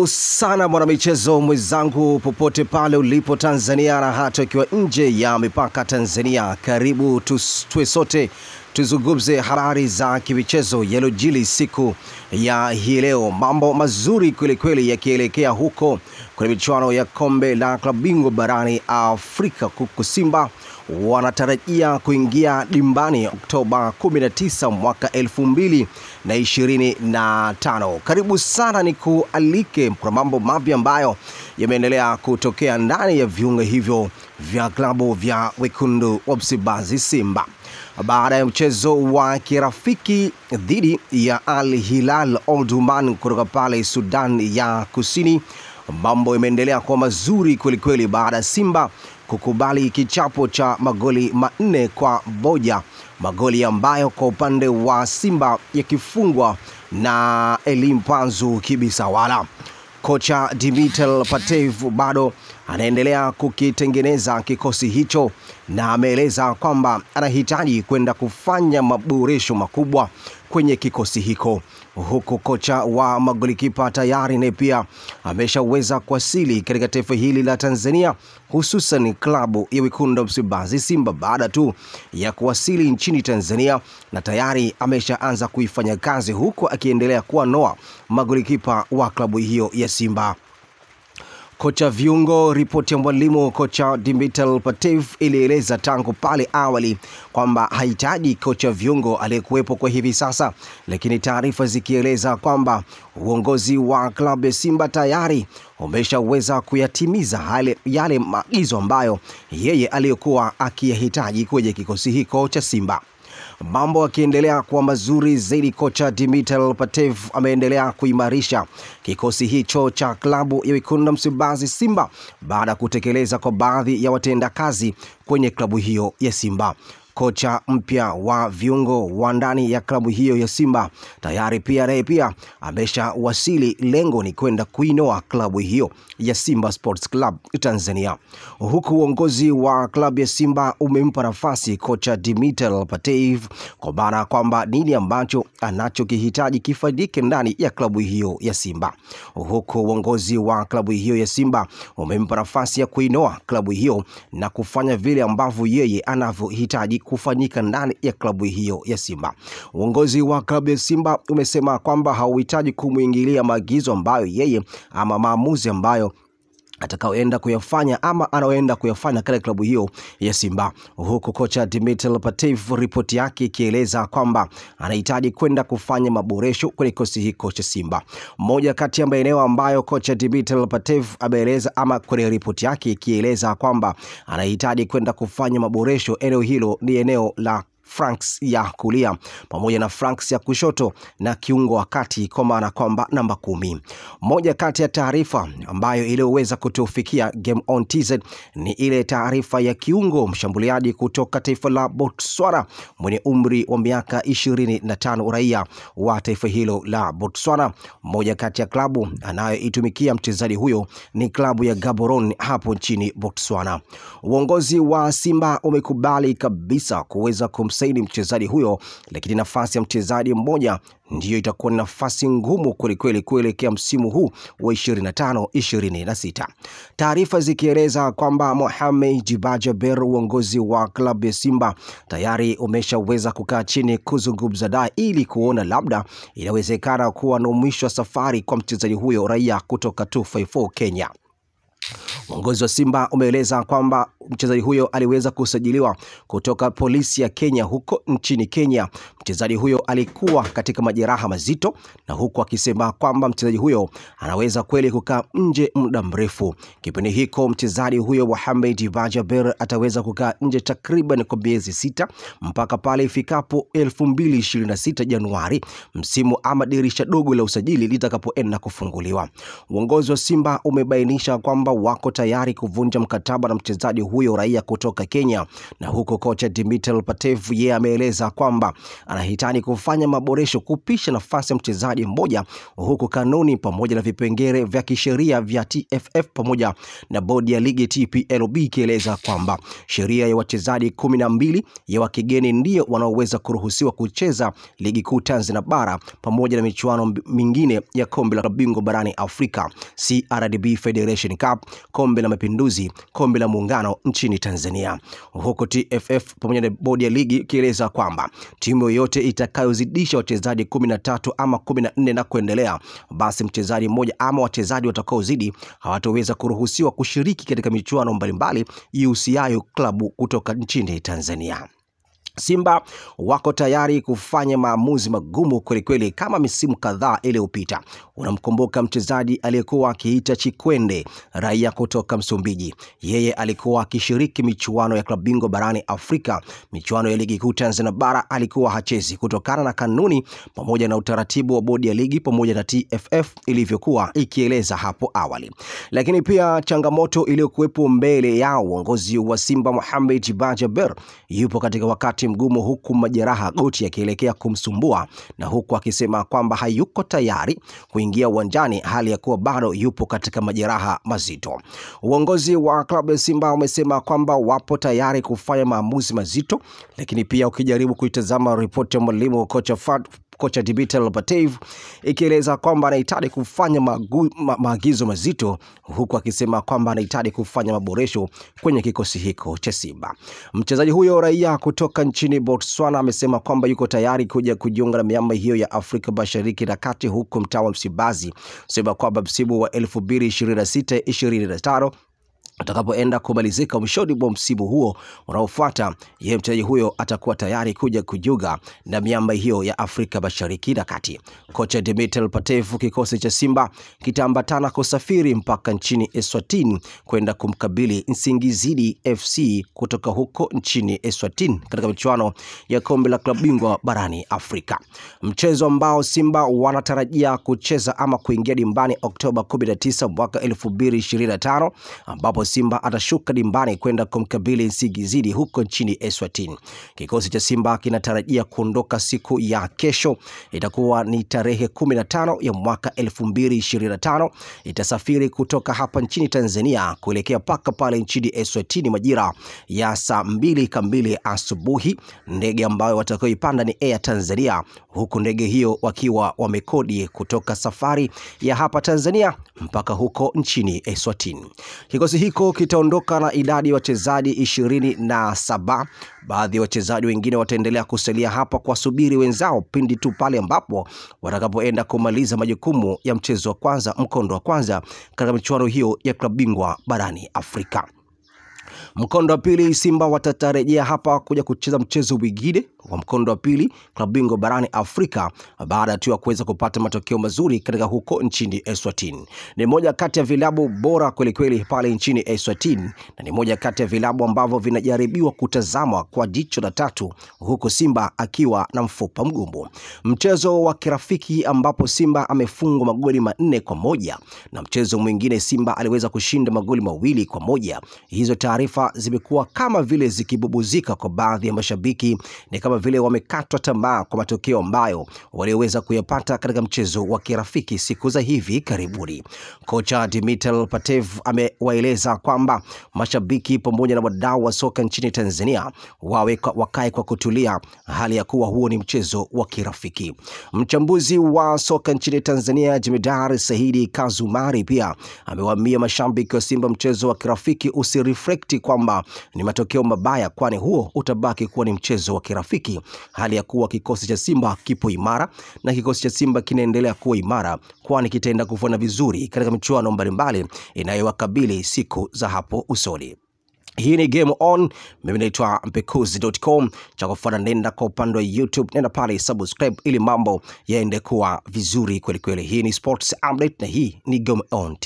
Sana mwanamichezo mwenzangu popote pale ulipo Tanzania na hata ikiwa nje ya mipaka Tanzania, karibu tuwe sote tuzungumze habari za kimichezo yaliyojiri siku ya hii leo. Mambo mazuri kweli kweli yakielekea huko kwenye michuano ya kombe la klabu bingwa barani Afrika, huku Simba wanatarajia kuingia dimbani Oktoba 19 mwaka 2025. Karibu sana ni kualike kwa mambo mapya ambayo yameendelea kutokea ndani ya viunga hivyo vya klabu vya wekundu wa Msimbazi Simba. Baada ya mchezo wa kirafiki dhidi ya Al Hilal Omdurman kutoka pale Sudan ya Kusini, mambo yameendelea kuwa mazuri kweli kweli baada ya Simba kukubali kichapo cha magoli 4-1, magoli ambayo kwa upande wa Simba yakifungwa na Elie Mpanzu Kibisawala. Kocha Dimitar Pantev bado anaendelea kukitengeneza kikosi hicho na ameeleza kwamba anahitaji kwenda kufanya maboresho makubwa kwenye kikosi hiko, huku kocha wa magolikipa tayari naye pia ameshaweza kuwasili katika taifa hili la Tanzania, hususan klabu ya wekundu wa Msimbazi Simba baada tu ya kuwasili nchini Tanzania, na tayari ameshaanza kuifanya kazi huku akiendelea kuanoa magolikipa wa klabu hiyo ya Simba. Kocha viungo, ripoti ya mwalimu kocha Dimitar Pantev ilieleza tangu pale awali kwamba hahitaji kocha viungo aliyekuwepo kwa hivi sasa, lakini taarifa zikieleza kwamba uongozi wa klabu ya Simba tayari umeshaweza kuyatimiza yale maagizo ambayo yeye aliyekuwa akiyahitaji kwenye kikosi hiko cha Simba. Mambo yakiendelea kuwa mazuri zaidi, kocha Dimitar Pantev ameendelea kuimarisha kikosi hicho cha klabu ya wekundu wa Msimbazi Simba baada ya kutekeleza kwa baadhi ya watendakazi kwenye klabu hiyo ya Simba. Kocha mpya wa viungo wa ndani ya klabu hiyo ya Simba tayari pia ameshawasili. Lengo ni kwenda kuinoa klabu hiyo ya Simba Sports Club Tanzania, huku uongozi wa klabu ya Simba umempa nafasi kocha Dimitar Pantev kwa maana kwamba nini ambacho anachokihitaji kifanyike ndani ya klabu hiyo ya Simba, huku uongozi wa klabu hiyo ya Simba umempa nafasi ya kuinoa klabu hiyo na kufanya vile ambavyo yeye anavyohitaji kufanyika ndani ya klabu hiyo ya Simba. Uongozi wa klabu ya Simba umesema kwamba hauhitaji kumuingilia maagizo ambayo yeye ama maamuzi ambayo atakaoenda kuyafanya ama anaoenda kuyafanya katika klabu hiyo ya Simba, huku kocha Dimitar Pantev ripoti yake ikieleza kwamba anahitaji kwenda kufanya maboresho kwenye kikosi hiko cha Simba. Moja kati ya maeneo ambayo kocha Dimitar Pantev ameeleza ama kwenye ripoti yake ikieleza kwamba anahitaji kwenda kufanya maboresho, eneo hilo ni eneo la flanks ya kulia pamoja na flanks ya kushoto na kiungo wakati kwa maana kwamba namba 10. Moja kati ya taarifa ambayo iliyoweza kutufikia Game On TZ ni ile taarifa ya kiungo mshambuliaji kutoka taifa la Botswana mwenye umri wa miaka 25, raia wa taifa hilo la Botswana. Moja kati ya klabu anayoitumikia mchezaji huyo ni klabu ya Gaborone hapo nchini Botswana. Uongozi wa Simba umekubali kabisa kuweza kumsaini mchezaji huyo, lakini nafasi ya mchezaji mmoja ndiyo itakuwa nafasi ngumu kweli kuelekea msimu huu wa 25-26. Taarifa zikieleza kwamba Mohamed Djibril, uongozi wa klabu ya Simba tayari umeshaweza kukaa chini kuzungumza naye ili kuona labda inawezekana kuwa na mwisho wa safari kwa mchezaji huyo raia kutoka 254 Kenya. Uongozi wa Simba umeeleza kwamba mchezaji huyo aliweza kusajiliwa kutoka polisi ya Kenya huko nchini Kenya. Mchezaji huyo alikuwa katika majeraha mazito, na huku akisema kwamba mchezaji huyo anaweza kweli kukaa nje muda mrefu. Kipindi hiko mchezaji huyo Mohamed Djibril ataweza kukaa nje takriban kwa miezi 6 mpaka pale ifikapo 2026 Januari, msimu ama dirisha dogo la usajili litakapoenda kufunguliwa. Uongozi wa Simba umebainisha kwamba wako tayari kuvunja mkataba na mchezaji huyo raia kutoka Kenya, na huko kocha Dimitar Pantev yeye ameeleza kwamba anahitaji kufanya maboresho kupisha nafasi ya mchezaji mmoja, huku kanuni pamoja na vipengele vya kisheria vya TFF pamoja na bodi ya ligi TPLB ikieleza kwamba sheria ya wachezaji 12 ya wakigeni ndio wanaoweza kuruhusiwa kucheza ligi kuu Tanzania bara pamoja na michuano mingine ya kombe la bingwa barani Afrika, CRDB Federation Cup, kombe la mapinduzi, kombe la muungano nchini Tanzania. Huko TFF pamoja na bodi ya ligi ikieleza kwamba timu yoyote itakayozidisha wachezaji 13 ama 14 na kuendelea, basi mchezaji mmoja ama wachezaji watakaozidi hawataweza kuruhusiwa kushiriki katika michuano mbalimbali ihusiayo klabu kutoka nchini Tanzania. Simba wako tayari kufanya maamuzi magumu kweli kama misimu kadhaa iliyopita. Unamkumbuka mchezaji aliyekuwa akiita Chikwende, raia kutoka Msumbiji. Yeye alikuwa akishiriki michuano ya klabu bingwa barani Afrika, michuano ya ligi kuu Tanzania bara alikuwa hachezi kutokana na kanuni pamoja na utaratibu wa bodi ya ligi pamoja na TFF ilivyokuwa ikieleza hapo awali. Lakini pia changamoto iliyokuwepo mbele yao uongozi wa Simba, Mohamed Bajaber yupo katika wakati mgumu, huku majeraha goti yakielekea kumsumbua, na huku akisema kwamba hayuko tayari kuingia uwanjani hali ya kuwa bado yupo katika majeraha mazito. Uongozi wa klabu ya Simba umesema kwamba wapo tayari kufanya maamuzi mazito, lakini pia ukijaribu kuitazama ripoti ya mwalimu kocha Dimitar Pantev ikieleza kwamba anahitaji kufanya maagizo mazito, huku akisema kwamba anahitaji kufanya maboresho kwenye kikosi hiko cha Simba. Mchezaji huyo raia kutoka nchini Botswana amesema kwamba yuko tayari kuja kujiunga na miamba hiyo ya Afrika Mashariki na Kati huko mtaa wa Msimbazi, sema kwamba msimu wa 2026-25 atakapoenda kumalizika mwishoni mwa msimu huo unaofuata, yeye mchezaji huyo atakuwa tayari kuja kujiunga na miamba hiyo ya Afrika Mashariki na Kati. Kocha Dimitar Pantev, kikosi cha Simba kitaambatana kusafiri mpaka nchini Eswatini kwenda kumkabili Nsingizidi FC kutoka huko nchini Eswatini katika michuano ya kombe la klabu bingwa barani Afrika, mchezo ambao Simba wanatarajia kucheza ama kuingia dimbani Oktoba 19 mwaka 2025, ambapo Simba atashuka dimbani kwenda kumkabili Nsingizidi huko nchini Eswatini. Kikosi cha Simba kinatarajia kuondoka siku ya kesho, itakuwa ni tarehe 15 ya mwaka 2025. Itasafiri kutoka hapa nchini Tanzania kuelekea paka pale nchini Eswatini majira ya saa 2 kamili asubuhi. Ndege ambayo watakayoipanda ni Air Tanzania, huku ndege hiyo wakiwa wamekodi kutoka safari ya hapa Tanzania mpaka huko nchini Eswatini. Kikosi hiko kitaondoka na idadi ya wachezaji 27. Baadhi ya wachezaji wengine wataendelea kusalia hapa kwa subiri wenzao pindi tu pale ambapo watakapoenda kumaliza majukumu ya mchezo wa kwanza, mkondo wa kwanza katika michuano hiyo ya klabu bingwa barani Afrika. Mkondo wa pili Simba watatarejea hapa kuja kucheza mchezo mwingine wa mkondo wa pili klabu bingwa barani Afrika baada tu ya kuweza kupata matokeo mazuri katika huko nchini Eswatini. Ni moja kati ya vilabu bora kweli pale nchini Eswatini, na ni moja kati ya vilabu ambavyo vinajaribiwa kutazamwa kwa jicho la tatu, huko Simba akiwa na mfupa mgumu. Mchezo wa kirafiki ambapo Simba amefungwa magoli 4-1 na mchezo mwingine Simba aliweza kushinda magoli 2-1. Hizo taarifa zimekuwa kama vile zikibubuzika kwa baadhi ya mashabiki, ni kama vile wamekatwa tamaa kwa matokeo ambayo waliweza kuyapata katika mchezo wa kirafiki siku za hivi karibuni. Kocha Dimitar Pantev amewaeleza kwamba mashabiki pamoja na wadau wa soka nchini Tanzania wakae kwa kutulia, hali ya kuwa huo ni mchezo wa kirafiki. Mchambuzi wa soka nchini Tanzania Jemedari Saidi Kazumari pia amewaambia mashabiki wa Simba mchezo wa kirafiki usireflect kwamba ni matokeo mabaya, kwani huo utabaki kuwa ni mchezo wa kirafiki, hali ya kuwa kikosi cha Simba kipo imara na kikosi cha Simba kinaendelea kuwa imara, kwani kitaenda kufanya vizuri katika michuano mbalimbali inayowakabili siku za hapo usoni. Hii ni Game On. Mimi naitwa Mpekuzi.com. Cha kufuata nenda kwa upande wa YouTube, nenda pale subscribe ili mambo yaende kuwa vizuri kweli. Hii ni Sports Update na hii ni Game On.